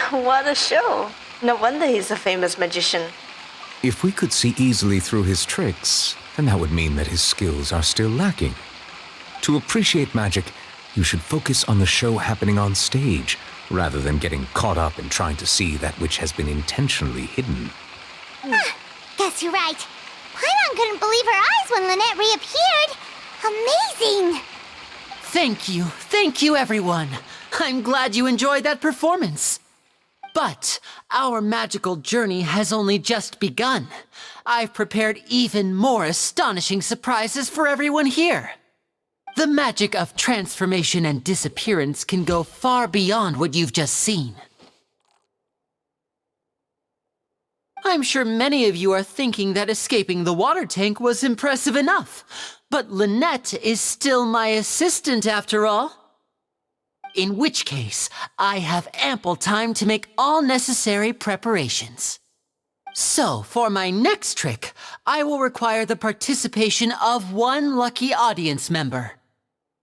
What a show. No wonder he's a famous magician. If we could see easily through his tricks, then that would mean that his skills are still lacking. To appreciate magic, you should focus on the show happening on stage, rather than getting caught up in trying to see that which has been intentionally hidden. Guess you're right. Paimon couldn't believe her eyes when Lynette reappeared. Amazing! Thank you everyone. I'm glad you enjoyed that performance. But our magical journey has only just begun. I've prepared even more astonishing surprises for everyone here. The magic of transformation and disappearance can go far beyond what you've just seen. I'm sure many of you are thinking that escaping the water tank was impressive enough, but Lynette is still my assistant after all. In which case, I have ample time to make all necessary preparations. So, for my next trick, I will require the participation of one lucky audience member.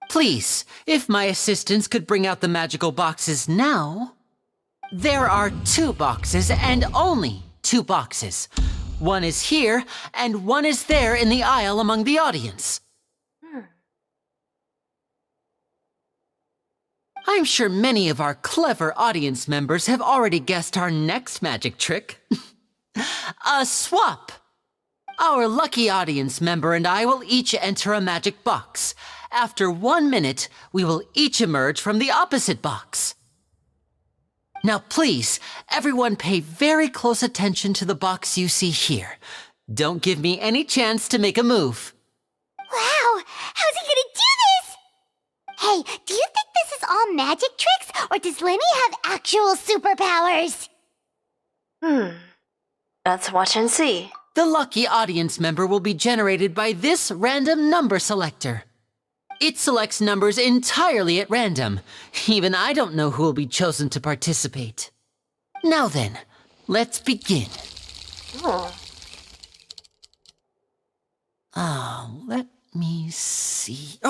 Please, if my assistants could bring out the magical boxes now. There are 2 boxes and only 2 boxes. One is here and one is there in the aisle among the audience. I'm sure many of our clever audience members have already guessed our next magic trick. A swap! Our lucky audience member and I will each enter a magic box. After 1 minute, we will each emerge from the opposite box. Now please, everyone pay very close attention to the box you see here. Don't give me any chance to make a move. Wow! How's he gonna do this? Hey, do you think this is all magic tricks, or does Lenny have actual superpowers? Let's watch and see. The lucky audience member will be generated by this random number selector. It selects numbers entirely at random. Even I don't know who will be chosen to participate. Now then, let's begin. Let me see.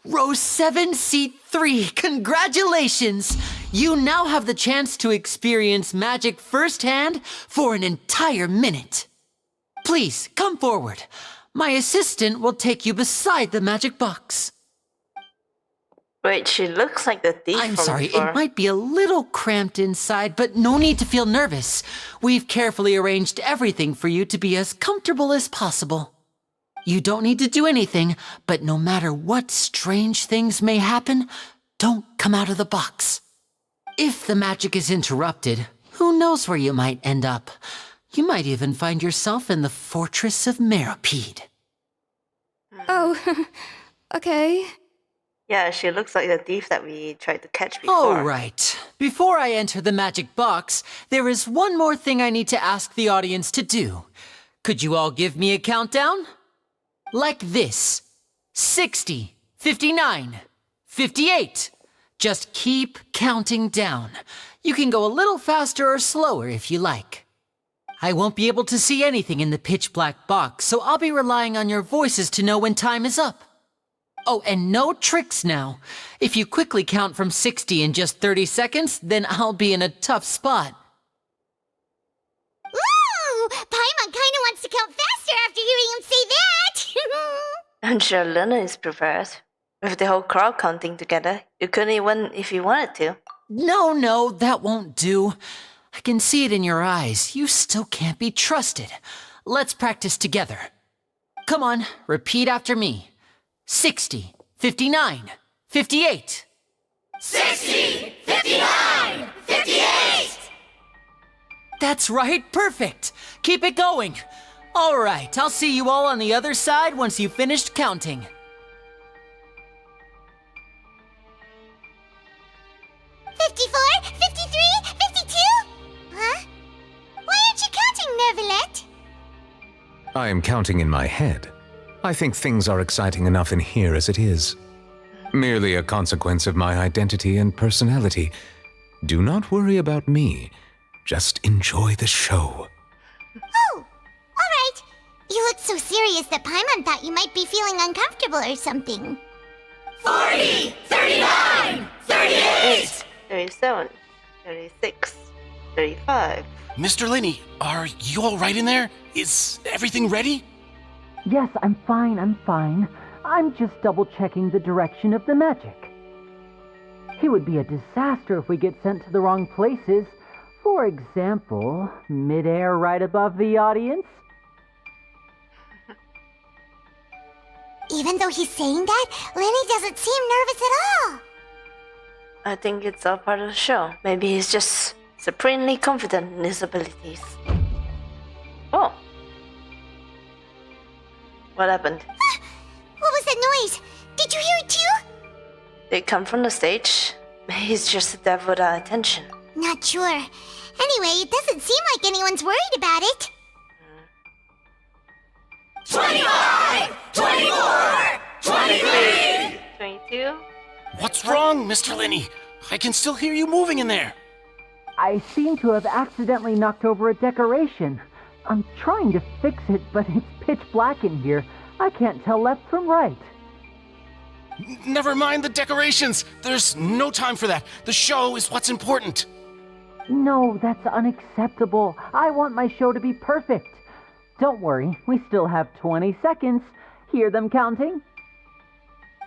Row 7, seat 3. Congratulations! You now have the chance to experience magic firsthand for an entire minute. Please, come forward. My assistant will take you beside the magic box. Wait, she looks like the thief I'm from sorry, before. it might be a little cramped inside, but no need to feel nervous. We've carefully arranged everything for you to be as comfortable as possible. You don't need to do anything, but no matter what strange things may happen, don't come out of the box. If the magic is interrupted, who knows where you might end up? You might even find yourself in the Fortress of Meropide. Oh, okay. Yeah, she looks like the thief that we tried to catch before. All right. Before I enter the magic box, there is one more thing I need to ask the audience to do. Could you all give me a countdown? Like this. 60, 59, 58. Just keep counting down. You can go a little faster or slower if you like. I won't be able to see anything in the pitch black box, so I'll be relying on your voices to know when time is up. Oh, and no tricks now. If you quickly count from 60 in just 30 seconds, then I'll be in a tough spot. Ooh! Paimon kinda wants to count faster after hearing him say that! I'm sure Luna is prepared. With the whole crowd counting together, you couldn't even if you wanted to. No, that won't do. I can see it in your eyes. You still can't be trusted. Let's practice together. Come on, repeat after me. 60, 59, 58. 60! 59! 58! That's right, perfect. Keep it going. All right, I'll see you all on the other side once you've finished counting. 54, 53, 52? Huh? Why aren't you counting, Nervalette? I am counting in my head. I think things are exciting enough in here as it is. Merely a consequence of my identity and personality. Do not worry about me. Just enjoy the show. Oh, all right. You look so serious that Paimon thought you might be feeling uncomfortable or something. 40, 39, 38! 37, 36. 35. Mr. Linney, are you all right in there? Is everything ready? Yes, I'm fine, I'm just double-checking the direction of the magic. It would be a disaster if we get sent to the wrong places. For example, mid-air right above the audience. Even though he's saying that, Lenny doesn't seem nervous at all. I think it's all part of the show. Maybe he's just supremely confident in his abilities. Oh. What happened? What was that noise? Did you hear it too? They come from the stage. Maybe he's just a devil without attention. Not sure. Anyway, it doesn't seem like anyone's worried about it. 25! 24! 23! 22? What's wrong, Mr. Linney? I can still hear you moving in there. I seem to have accidentally knocked over a decoration. I'm trying to fix it, but it's pitch black in here. I can't tell left from right. Never mind the decorations. There's no time for that. The show is what's important. No, that's unacceptable. I want my show to be perfect. Don't worry, we still have 20 seconds. Hear them counting?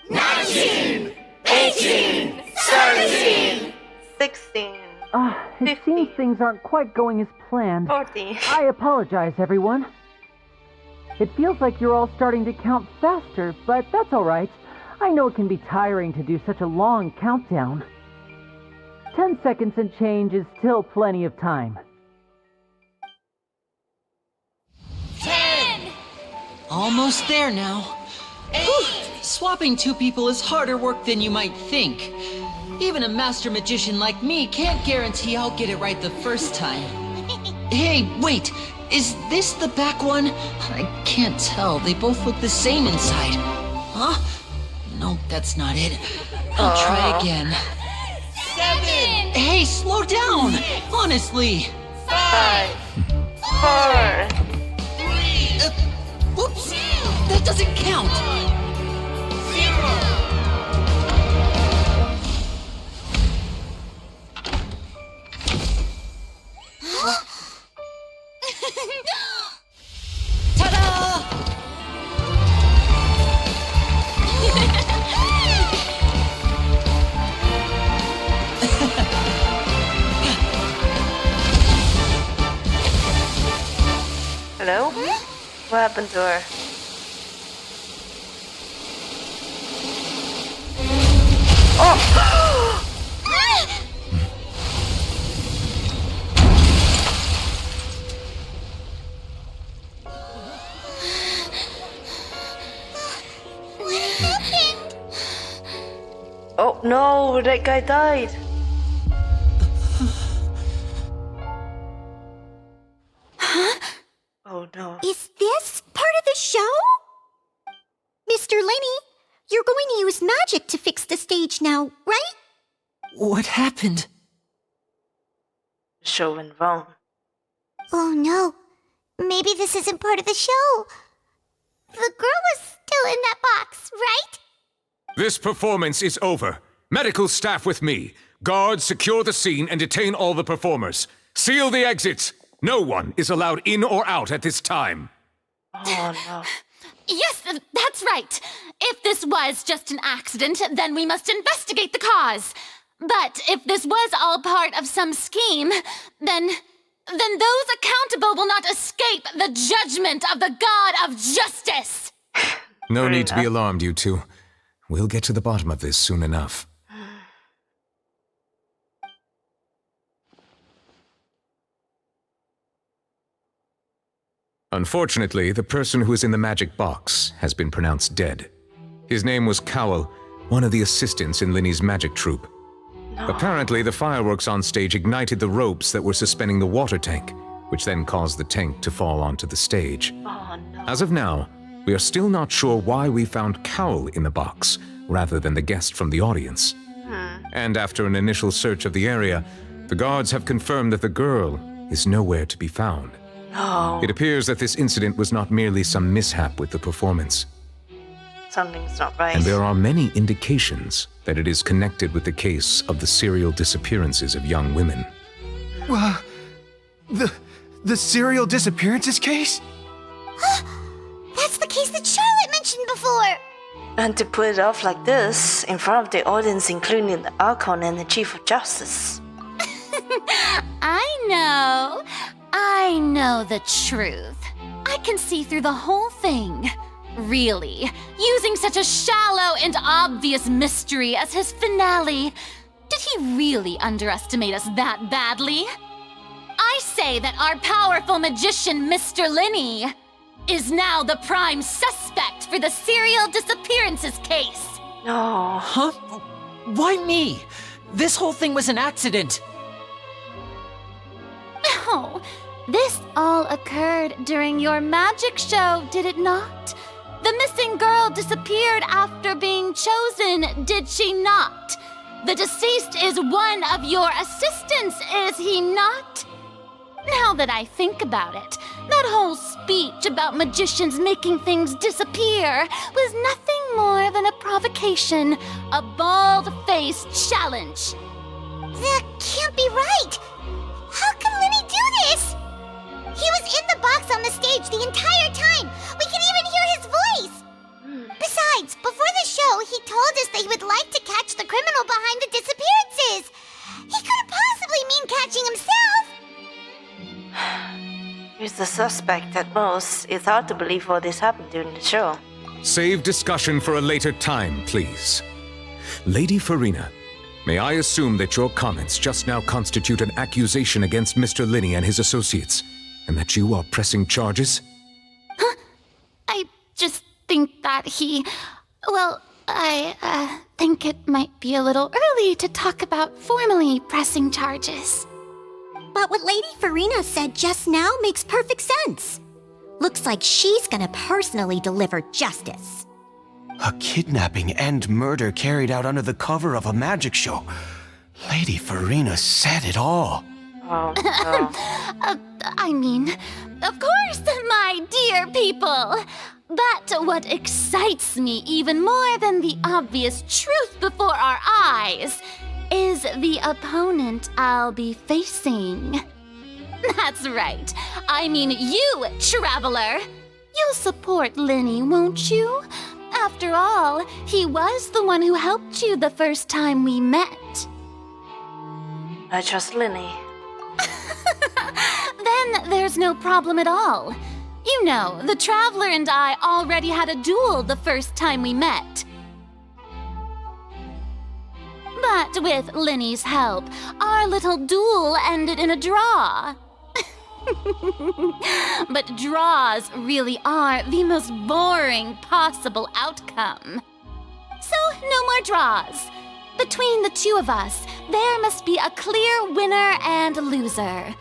19! 18! 17! 16. It seems things aren't quite going as planned. 14. I apologize, everyone. It feels like you're all starting to count faster, but that's all right. I know it can be tiring to do such a long countdown. 10 seconds and change is still plenty of time. 10! Almost there now. 8! Swapping two people is harder work than you might think. Even a master magician like me can't guarantee I'll get it right the first time. Hey, wait! Is this the back one? I can't tell. They both look the same inside. Huh? No, that's not it. I'll try again. 7! Hey, slow down! Honestly! 5. 4. Whoops! That doesn't count! 0! Ta-da! Hello? What happened to her? What happened? Oh no, that guy died. Oh no. Is this part of the show? Mr. Lenny, you're going to use magic to fix the stage now, right? What happened? The show went wrong. Oh no. Maybe this isn't part of the show. The girl was still in that box, right? This performance is over. Medical staff with me. Guards, secure the scene and detain all the performers. Seal the exits. No one is allowed in or out at this time. Oh no. Yes, that's right. If this was just an accident, then we must investigate the cause. But if this was all part of some scheme, then those accountable will not escape the judgment of the God of justice. No need to be alarmed, you two. We'll get to the bottom of this soon enough. Unfortunately, the person who is in the magic box has been pronounced dead. His name was Cowell, one of the assistants in Linny's magic troupe. Apparently, the fireworks on stage ignited the ropes that were suspending the water tank, which then caused the tank to fall onto the stage. Oh no. As of now, we are still not sure why we found Cowell in the box, rather than the guest from the audience. And after an initial search of the area, the guards have confirmed that the girl is nowhere to be found. No. It appears that this incident was not merely some mishap with the performance, Something's not right. and there are many indications that it is connected with the case of the serial disappearances of young women. The serial disappearances case? That's the case that Charlotte mentioned before! And to put it off like this, in front of the audience, including the Archon and the Chief of Justice. I know the truth. I can see through the whole thing. Really, using such a shallow and obvious mystery as his finale. Did he really underestimate us that badly? I say that our powerful magician, Mr. Linney, is now the prime suspect for the serial disappearances case. No. Huh? Why me? This whole thing was an accident. No, this all occurred during your magic show, did it not? The missing girl disappeared after being chosen, did she not? The deceased is one of your assistants, is he not? Now that I think about it, that whole speech about magicians making things disappear was nothing more than a provocation, a bald-faced challenge. That can't be right! How can Lenny do this? He was in the box on the stage the entire time! We can even hear his voice! Besides, before the show, he told us that he would like to catch the criminal behind the disappearances! He couldn't possibly mean catching himself! He's the suspect at most. It's hard to believe all this happened during the show. Save discussion for a later time, please. Lady Farina, may I assume that your comments just now constitute an accusation against Mr. Linney and his associates, and that you are pressing charges? I just think that I think it might be a little early to talk about formally pressing charges. But what Lady Farina said just now makes perfect sense. Looks like she's gonna personally deliver justice. A kidnapping and murder carried out under the cover of a magic show. Lady Farina said it all. Oh, no. I mean, of course, my dear people. But what excites me even more than the obvious truth before our eyes is the opponent I'll be facing. That's right. I mean you, Traveler. You'll support Linney, won't you? After all, he was the one who helped you the first time we met. I trust Linney. Then there's no problem at all. You know, the Traveler and I already had a duel the first time we met. But with Linney's help, our little duel ended in a draw. But draws really are the most boring possible outcome. So, no more draws. Between the two of us, there must be a clear winner and loser.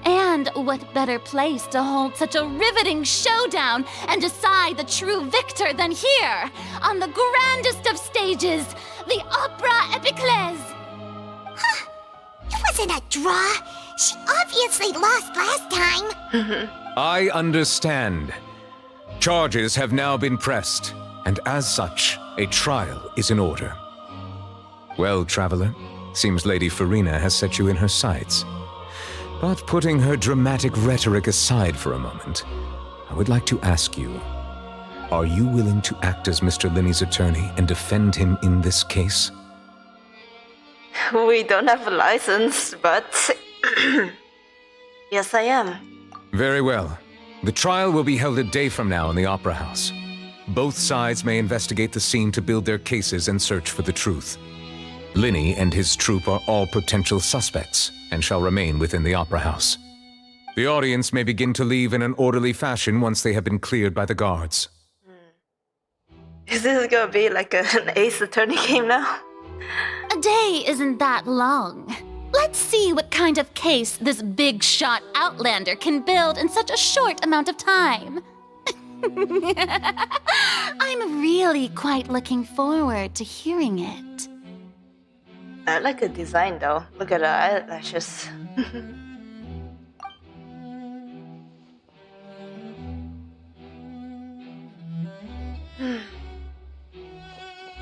And what better place to hold such a riveting showdown and decide the true victor than here, on the grandest of stages, the Opera Epiclese. It wasn't a draw. She obviously lost last time. I understand. Charges have now been pressed, and as such, a trial is in order. Well, Traveler, seems Lady Farina has set you in her sights. But putting her dramatic rhetoric aside for a moment, I would like to ask you, are you willing to act as Mr. Linney's attorney and defend him in this case? We don't have a license, but yes, I am. Very well. The trial will be held a day from now in the Opera House. Both sides may investigate the scene to build their cases and search for the truth. Linney and his troupe are all potential suspects and shall remain within the Opera House. The audience may begin to leave in an orderly fashion once they have been cleared by the guards. Is this gonna be like an Ace Attorney game now? A day isn't that long. Let's see what kind of case this big shot Outlander can build in such a short amount of time. I'm really quite looking forward to hearing it. I like the design though. Look at her eyelashes.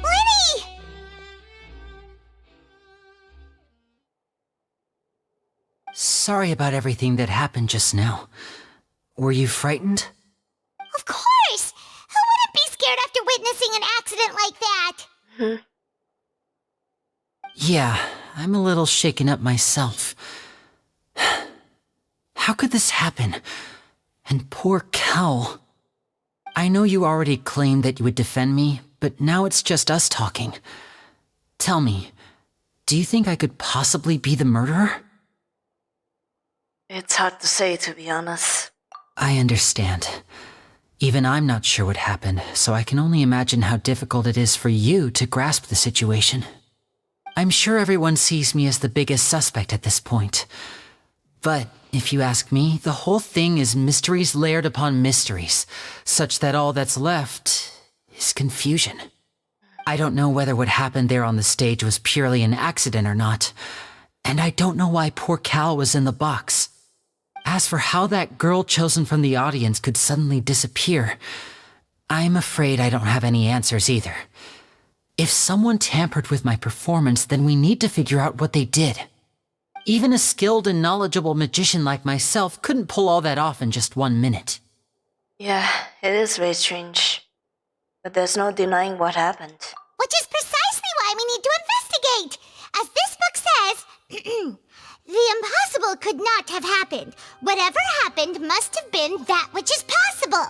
Lenny! sorry about everything that happened just now. Were you frightened? Of course! Who wouldn't be scared after witnessing an accident like that? Yeah, I'm a little shaken up myself. How could this happen? And poor Cal. I know you already claimed that you would defend me, but now it's just us talking. Tell me, do you think I could possibly be the murderer? It's hard to say, to be honest. I understand. Even I'm not sure what happened, so I can only imagine how difficult it is for you to grasp the situation. I'm sure everyone sees me as the biggest suspect at this point. But if you ask me, the whole thing is mysteries layered upon mysteries, such that all that's left is confusion. I don't know whether what happened there on the stage was purely an accident or not, and I don't know why poor Cal was in the box. As for how that girl chosen from the audience could suddenly disappear, I'm afraid I don't have any answers either. If someone tampered with my performance, then we need to figure out what they did. Even a skilled and knowledgeable magician like myself couldn't pull all that off in just 1 minute. Yeah, it is very strange. But there's no denying what happened. Which is precisely why we need to investigate! As this book says, the impossible could not have happened. Whatever happened must have been that which is possible.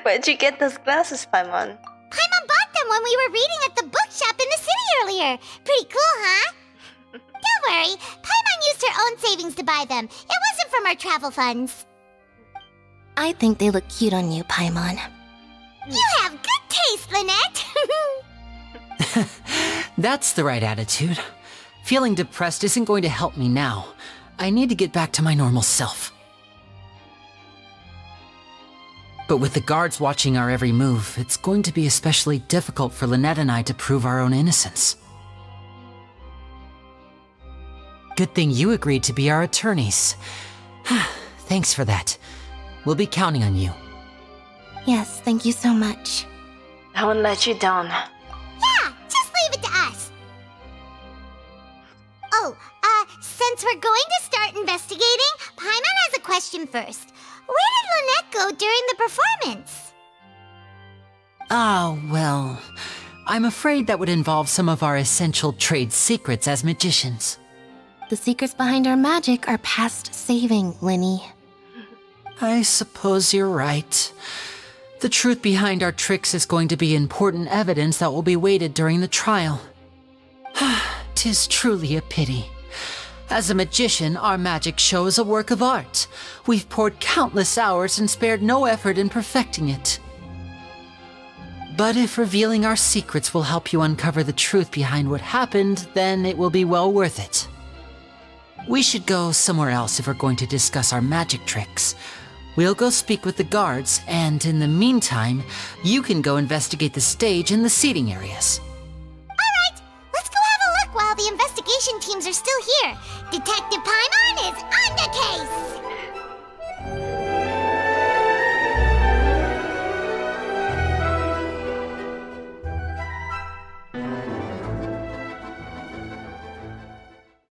Where'd you get those glasses, Paimon? Paimon bought them when we were reading at the bookshop in the city earlier. Pretty cool, huh? Don't worry, Paimon used her own savings to buy them. It wasn't from our travel funds. I think they look cute on you, Paimon. You have good taste, Lynette! That's the right attitude. Feeling depressed isn't going to help me now. I need to get back to my normal self. But with the guards watching our every move, it's going to be especially difficult for Lynette and I to prove our own innocence. Good thing you agreed to be our attorneys. Thanks for that. We'll be counting on you. Yes, thank you so much. I won't let you down. Yeah, just leave it to us. Oh, since we're going to start investigating, Paimon has a question first. Where did Lynette go during the performance? Ah, well, I'm afraid that would involve some of our essential trade secrets as magicians. The secrets behind our magic are past saving, Linny. I suppose you're right. The truth behind our tricks is going to be important evidence that will be weighted during the trial. 'Tis truly a pity. As a magician, our magic show is a work of art. We've poured countless hours and spared no effort in perfecting it. But if revealing our secrets will help you uncover the truth behind what happened, then it will be well worth it. We should go somewhere else if we're going to discuss our magic tricks. We'll go speak with the guards, and in the meantime, you can go investigate the stage and the seating areas. Alright, let's go have a look while the investigation teams are still here. Detective Paimon is on the case!